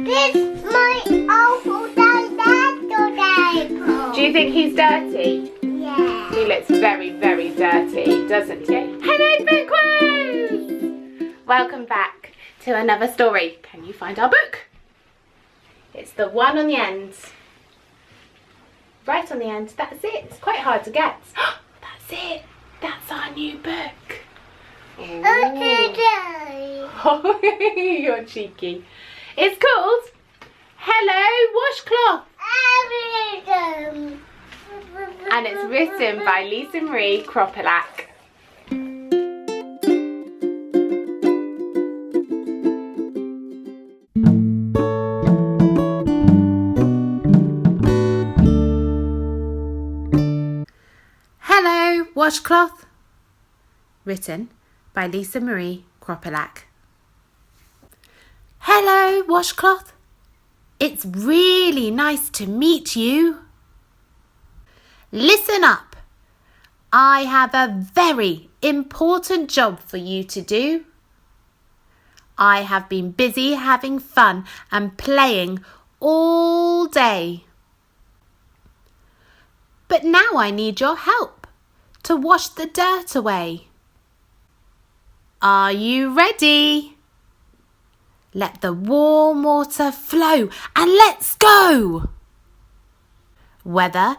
This is my awful daddy. Do you think he's dirty? Yeah. He looks very, very dirty, doesn't he? Hello, book quiz! Welcome back to another story. Can you find our book? It's the one on the end. Right on the end. That's it. It's quite hard to get. That's it. That's our new book. Okay. Oh, you're cheeky. It's called Hello, Washcloth. And it's written by Lisa Marie Kropelak. Hello, Washcloth. Written by Lisa Marie Kropelak. Hello, Washcloth. It's really nice to meet you. Listen up. I have a very important job for you to do. I have been busy having fun and playing all day. But now I need your help to wash the dirt away. Are you ready? Let the warm water flow and let's go! Whether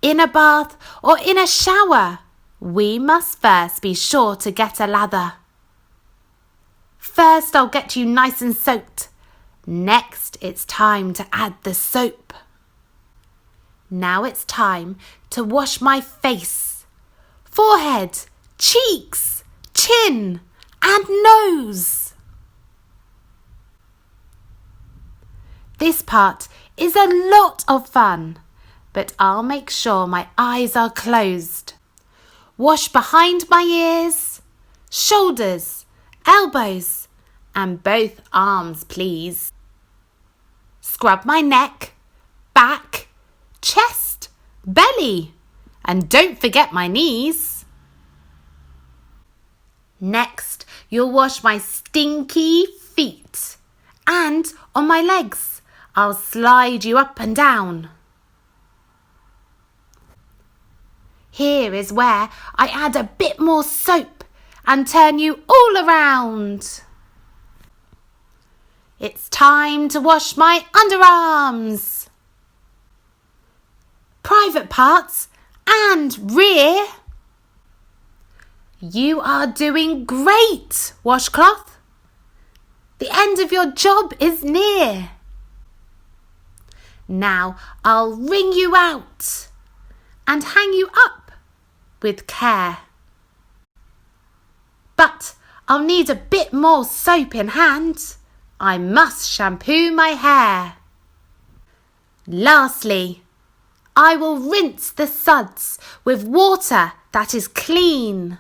in a bath or in a shower, we must first be sure to get a lather. First I'll get you nice and soaked. Next it's time to add the soap. Now it's time to wash my face, forehead, cheeks, chin and nose. This part is a lot of fun, but I'll make sure my eyes are closed. Wash behind my ears, shoulders, elbows, and both arms, please. Scrub my neck, back, chest, belly, and don't forget my knees. Next, you'll wash my stinky feet, and on my legs. I'll slide you up and down. Here is where I add a bit more soap and turn you all around. It's time to wash my underarms, private parts and rear. You are doing great, Washcloth. The end of your job is near. Now I'll wring you out and hang you up with care. But I'll need a bit more soap in hand. I must shampoo my hair. Lastly, I will rinse the suds with water that is clean.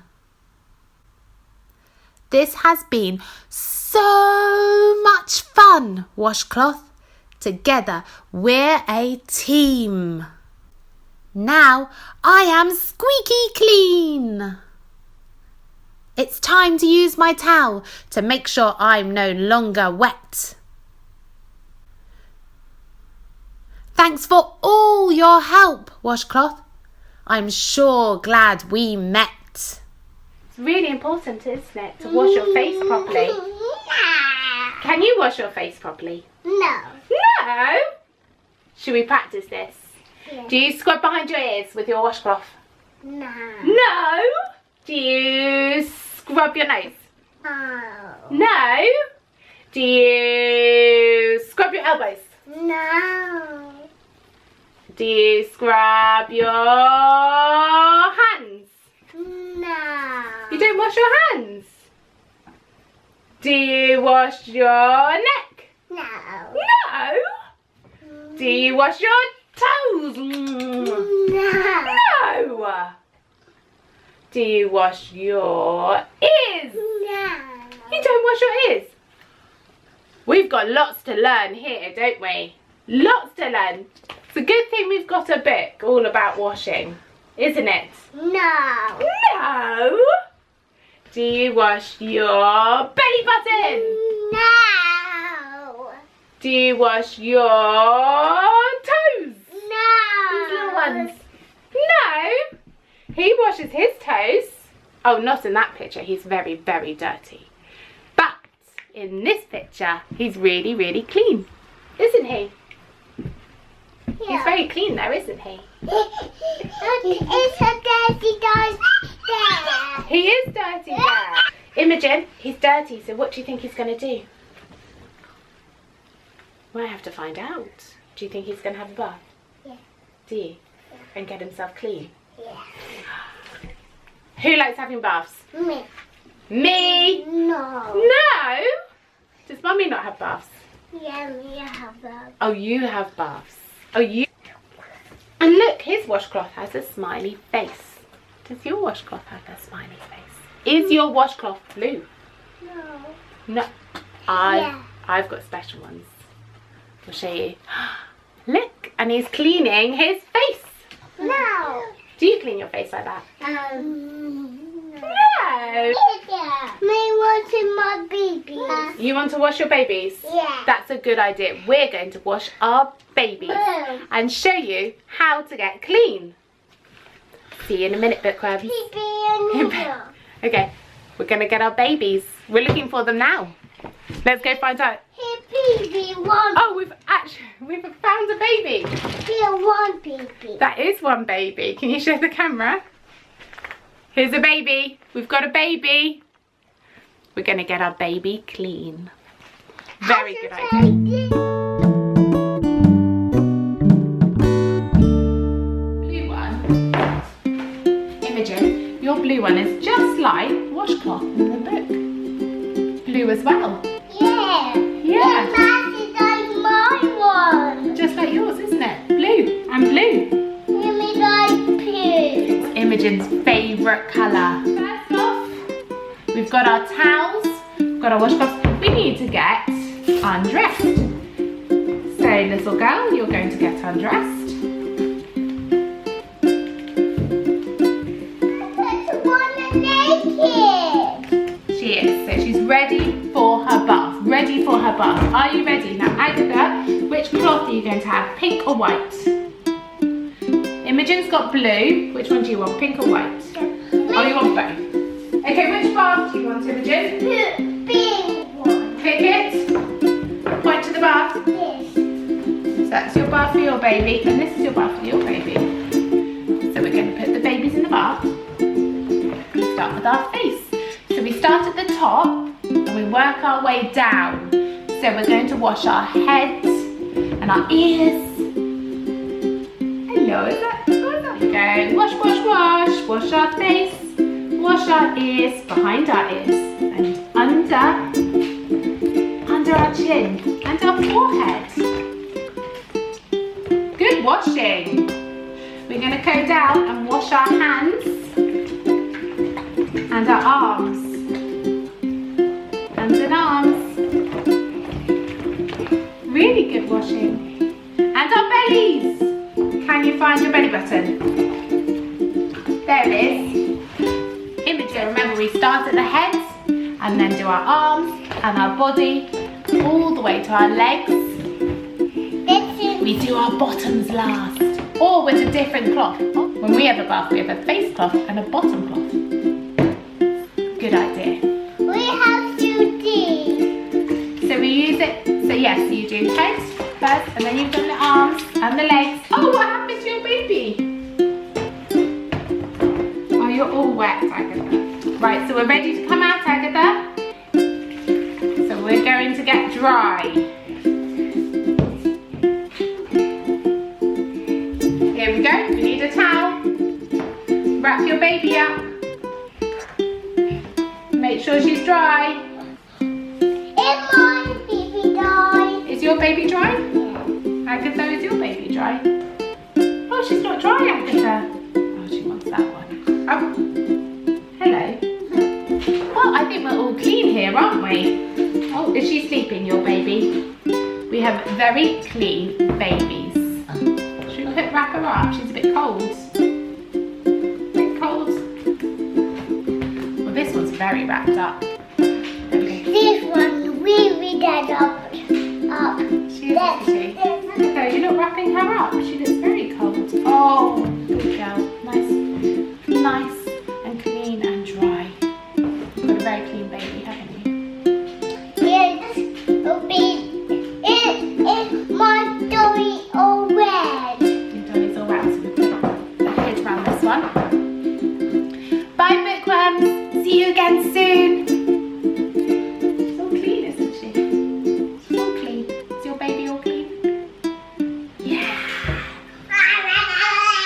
This has been so much fun, Washcloth. Together we're a team. Now I am squeaky clean. It's time to use my towel to make sure I'm no longer wet. Thanks for all your help, Washcloth. I'm sure glad we met. It's really important, isn't it, to wash your face properly? Can you wash your face properly? No. No? Should we practice this? Yeah. Do you scrub behind your ears with your washcloth? No. No? Do you scrub your nose? No. No? Do you scrub your elbows? No. Do you scrub your hands? No. You don't wash your hands? Do you wash your neck? No. No? Do you wash your toes? No. No. Do you wash your ears? No. You don't wash your ears? We've got lots to learn here, don't we? Lots to learn. It's a good thing we've got a book all about washing, isn't it? No. No. Do you wash your belly button? No. Do you wash your toes? No. These little ones. No. He washes his toes. Oh, not in that picture. He's very, very dirty. But in this picture, he's really, really clean. Isn't he? Yeah. He's very clean though, isn't he? It's a dirty guy there. He is dirty there. Imogen, he's dirty, so what do you think he's going to do? Well, I have to find out. Do you think he's going to have a bath? Yeah. Do you? And get himself clean? Yeah. Who likes having baths? Me. Me? No. No? Does Mummy not have baths? Yeah, me have that. Oh, you have baths. Oh, you... And look, his washcloth has a smiley face. Does your washcloth have a smiley face? Is your washcloth blue? No. No. I've got special ones. I'll show you. Look, and he's cleaning his face. No. Do you clean your face like that? No. No. Me wanting my baby. You want to wash your babies? Yeah. That's a good idea. We're going to wash our babies Blue. and show you how to get clean. See you in a minute, bookworms. Baby and noodle. Okay, we're going to get our babies. We're looking for them now. Let's go find out. Here, baby, one. Oh, we've found a baby. Here, one baby. That is one baby. Can you show the camera? Here's a baby. We've got a baby. We're going to get our baby clean. Very good idea. Blue one. Imogen, your blue one is just like Washcloth in the book. Blue as well. Yeah. Yeah. That is like my one. Just like yours, isn't it? Blue and blue. Give me like pink. Imogen's favourite colour. First off, we've got our towels, we've got our washcloths. We need to get undressed. So, little girl, you're going to get undressed. That's one naked. She is. So she's ready for her bath. Ready for her bath. Are you ready? Now, Agatha, which cloth are you going to have? Pink or white? Imogen's got blue. Which one do you want? Pink or white? Oh, you want both. Okay, which bath do you want, Imogen? Pink one. Pick it. Point to the bath. This. So that's your bath for your baby, and this is your bath for your baby. So we're going to put the babies in the bath. We start with our face. So we start at the top, and we work our way down. So we're going to wash our heads and our ears. Hello, is that? Okay, wash, wash, wash. Wash our face, wash our ears, behind our ears, and under our chin, and our forehead. Good washing. We're going to go down and wash our hands and our arms. Hands and arms. Really good washing. And our bellies. Can you find your belly button? There it is. Imogen, remember we start at the head and then do our arms and our body all the way to our legs. We do our bottoms last, or with a different cloth. When we have a bath, we have a face cloth and a bottom cloth. Good idea. We have to do. So we use it, so yes, you do head first, and then you've done the arms and the legs. Oh, what happened to your baby? Oh, you're all wet, Agatha. Right, so we're ready to come out, Agatha. So we're going to get dry. Here we go, we need a towel. Wrap your baby up. Make sure she's dry. Is my baby dry? Is your baby dry? Agatha, is your baby dry? Oh, she's not dry, Agatha. Oh, she wants that one. Oh, hello. Well, I think we're all clean here, aren't we? Oh, is she sleeping, your baby? We have very clean babies. Should we wrap her up? She's a bit cold. Bit cold. Well, this one's very wrapped up. Okay. This one really dead up. up. She is, isn't she? Look, you're not wrapping her up. She looks very cold. Oh, good girl. Nice and clean and dry. Got a very clean baby.